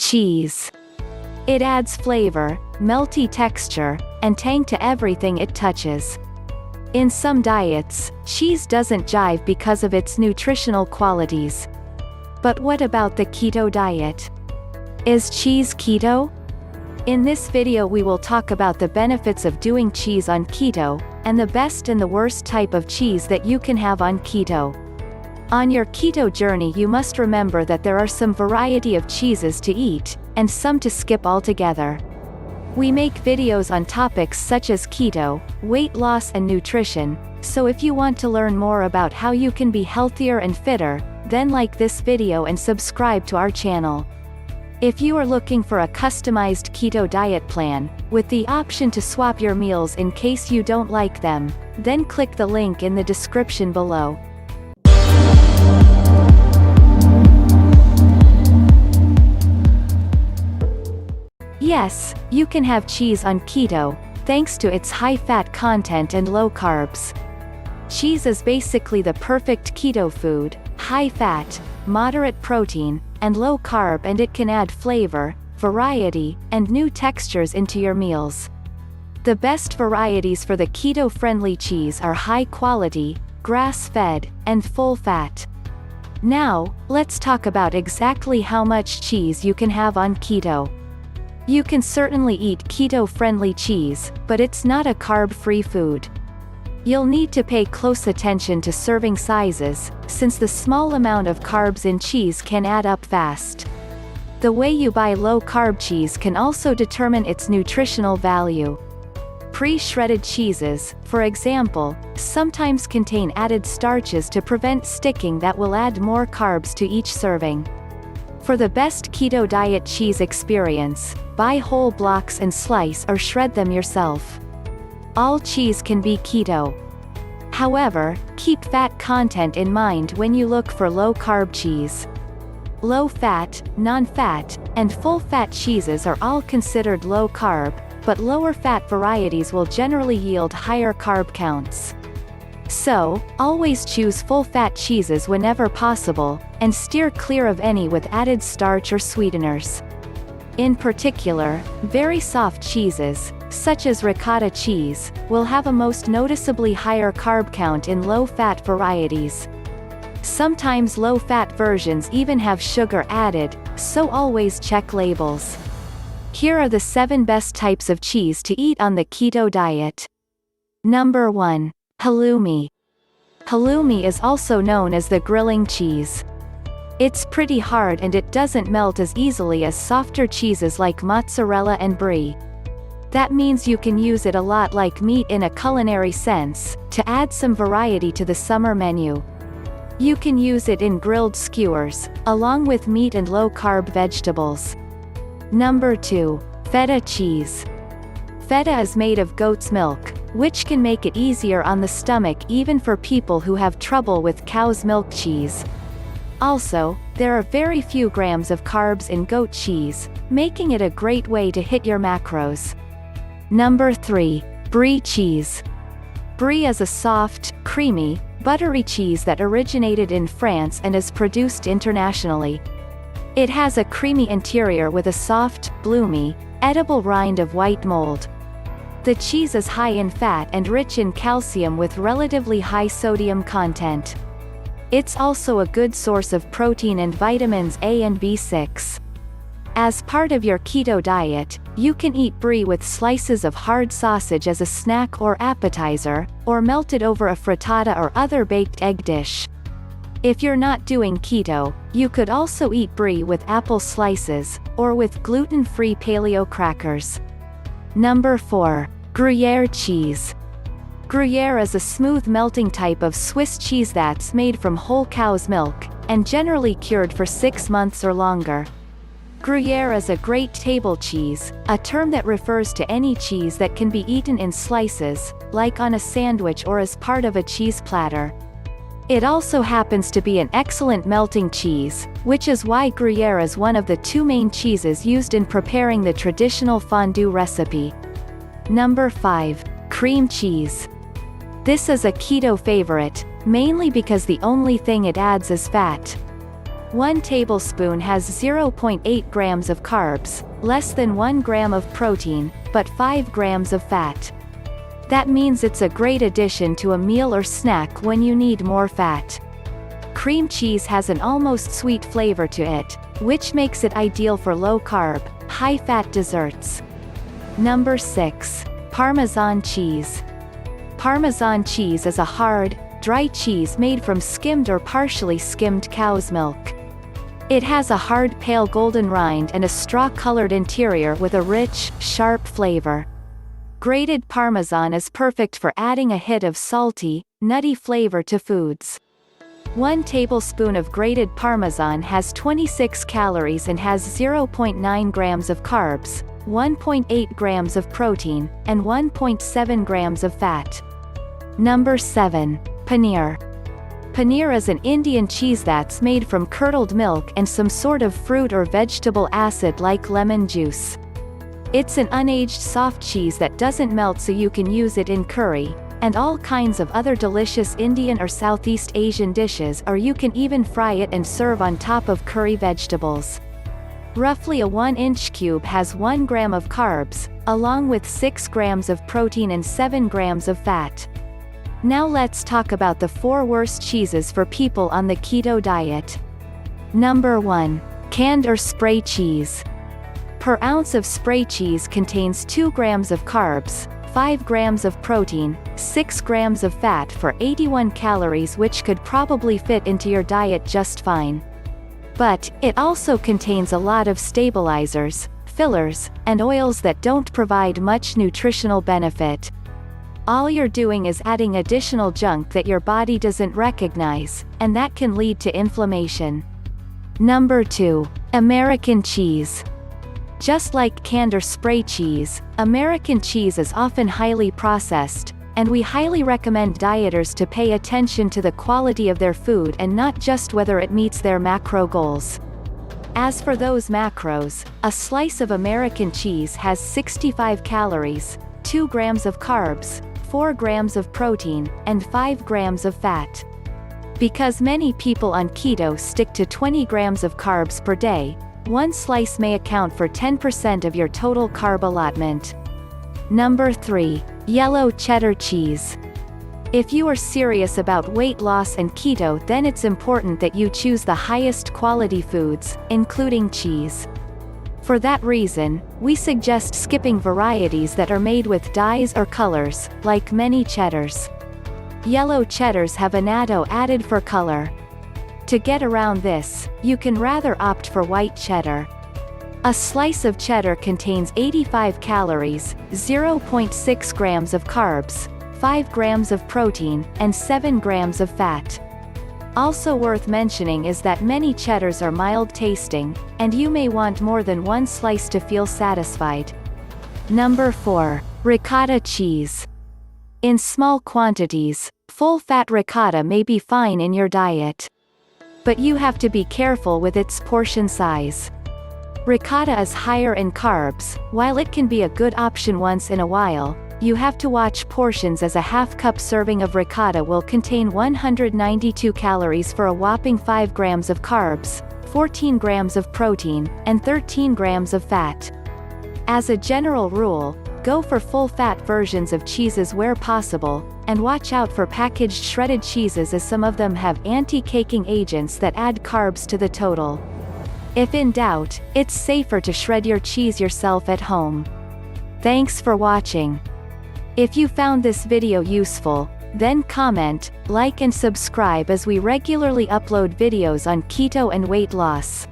Cheese. It adds flavor, melty texture, and tang to everything it touches. In some diets, cheese doesn't jive because of its nutritional qualities. But what about the keto diet? Is cheese keto? In this video we will talk about the benefits of doing cheese on keto, and the best and the worst type of cheese that you can have on keto. On your keto journey you must remember that there are some variety of cheeses to eat, and some to skip altogether. We make videos on topics such as keto, weight loss and nutrition, so if you want to learn more about how you can be healthier and fitter, then like this video and subscribe to our channel. If you are looking for a customized keto diet plan, with the option to swap your meals in case you don't like them, then click the link in the description below. Yes, you can have cheese on keto, thanks to its high fat content and low carbs. Cheese is basically the perfect keto food, high fat, moderate protein, and low carb, and it can add flavor, variety, and new textures into your meals. The best varieties for the keto-friendly cheese are high quality, grass-fed, and full fat. Now, let's talk about exactly how much cheese you can have on keto. You can certainly eat keto-friendly cheese, but it's not a carb-free food. You'll need to pay close attention to serving sizes, since the small amount of carbs in cheese can add up fast. The way you buy low-carb cheese can also determine its nutritional value. Pre-shredded cheeses, for example, sometimes contain added starches to prevent sticking that will add more carbs to each serving. For the best keto diet cheese experience, buy whole blocks and slice or shred them yourself. All cheese can be keto. However, keep fat content in mind when you look for low-carb cheese. Low-fat, non-fat, and full-fat cheeses are all considered low-carb, but lower-fat varieties will generally yield higher carb counts. So, always choose full-fat cheeses whenever possible, and steer clear of any with added starch or sweeteners. In particular, very soft cheeses, such as ricotta cheese, will have a most noticeably higher carb count in low-fat varieties. Sometimes low-fat versions even have sugar added, so always check labels. Here are the 7 best types of cheese to eat on the keto diet. Number 1. Halloumi. Halloumi is also known as the grilling cheese. It's pretty hard and it doesn't melt as easily as softer cheeses like mozzarella and brie. That means you can use it a lot like meat in a culinary sense, to add some variety to the summer menu. You can use it in grilled skewers, along with meat and low-carb vegetables. Number 2. Feta cheese. Feta is made of goat's milk, which can make it easier on the stomach even for people who have trouble with cow's milk cheese. Also, there are very few grams of carbs in goat cheese, making it a great way to hit your macros. Number 3. Brie cheese. Brie is a soft, creamy, buttery cheese that originated in France and is produced internationally. It has a creamy interior with a soft, bloomy, edible rind of white mold. The cheese is high in fat and rich in calcium with relatively high sodium content. It's also a good source of protein and vitamins A and B6. As part of your keto diet, you can eat brie with slices of hard sausage as a snack or appetizer, or melted over a frittata or other baked egg dish. If you're not doing keto, you could also eat brie with apple slices, or with gluten-free paleo crackers. Number 4. Gruyere cheese. Gruyere is a smooth melting type of Swiss cheese that's made from whole cow's milk, and generally cured for 6 months or longer. Gruyere is a great table cheese, a term that refers to any cheese that can be eaten in slices, like on a sandwich or as part of a cheese platter. It also happens to be an excellent melting cheese, which is why Gruyere is one of the 2 main cheeses used in preparing the traditional fondue recipe. Number 5. Cream cheese. This is a keto favorite, mainly because the only thing it adds is fat. 1 tablespoon has 0.8 grams of carbs, less than 1 gram of protein, but 5 grams of fat. That means it's a great addition to a meal or snack when you need more fat. Cream cheese has an almost sweet flavor to it, which makes it ideal for low-carb, high-fat desserts. Number 6. Parmesan cheese. Parmesan cheese is a hard, dry cheese made from skimmed or partially skimmed cow's milk. It has a hard pale golden rind and a straw-colored interior with a rich, sharp flavor. Grated Parmesan is perfect for adding a hit of salty, nutty flavor to foods. 1 tablespoon of grated Parmesan has 26 calories and has 0.9 grams of carbs, 1.8 grams of protein, and 1.7 grams of fat. Number 7. Paneer. Paneer is an Indian cheese that's made from curdled milk and some sort of fruit or vegetable acid like lemon juice. It's an unaged soft cheese that doesn't melt, so you can use it in curry, and all kinds of other delicious Indian or Southeast Asian dishes, or you can even fry it and serve on top of curry vegetables. Roughly a 1-inch cube has 1 gram of carbs, along with 6 grams of protein and 7 grams of fat. Now let's talk about the 4 worst cheeses for people on the keto diet. Number 1. Canned or spray cheese. Per ounce of spray cheese contains 2 grams of carbs, 5 grams of protein, 6 grams of fat for 81 calories, which could probably fit into your diet just fine. But it also contains a lot of stabilizers, fillers, and oils that don't provide much nutritional benefit. All you're doing is adding additional junk that your body doesn't recognize, and that can lead to inflammation. Number 2. American cheese. Just like canned or spray cheese, American cheese is often highly processed, and we highly recommend dieters to pay attention to the quality of their food and not just whether it meets their macro goals. As for those macros, a slice of American cheese has 65 calories, 2 grams of carbs, 4 grams of protein, and 5 grams of fat. Because many people on keto stick to 20 grams of carbs per day, 1 slice may account for 10% of your total carb allotment. Number 3. Yellow cheddar cheese. If you are serious about weight loss and keto, then it's important that you choose the highest quality foods, including cheese. For that reason, we suggest skipping varieties that are made with dyes or colors, like many cheddars. Yellow cheddars have annatto added for color. To get around this, you can rather opt for white cheddar. A slice of cheddar contains 85 calories, 0.6 grams of carbs, 5 grams of protein, and 7 grams of fat. Also worth mentioning is that many cheddars are mild tasting, and you may want more than 1 slice to feel satisfied. Number 4. Ricotta cheese. In small quantities, full-fat ricotta may be fine in your diet. But you have to be careful with its portion size. Ricotta is higher in carbs. While it can be a good option once in a while, you have to watch portions, as a half-cup serving of ricotta will contain 192 calories for a whopping 5 grams of carbs, 14 grams of protein, and 13 grams of fat. As a general rule, go for full-fat versions of cheeses where possible, and watch out for packaged shredded cheeses, as some of them have anti-caking agents that add carbs to the total. If in doubt, it's safer to shred your cheese yourself at home. Thanks for watching. If you found this video useful, then comment, like and subscribe, as we regularly upload videos on keto and weight loss.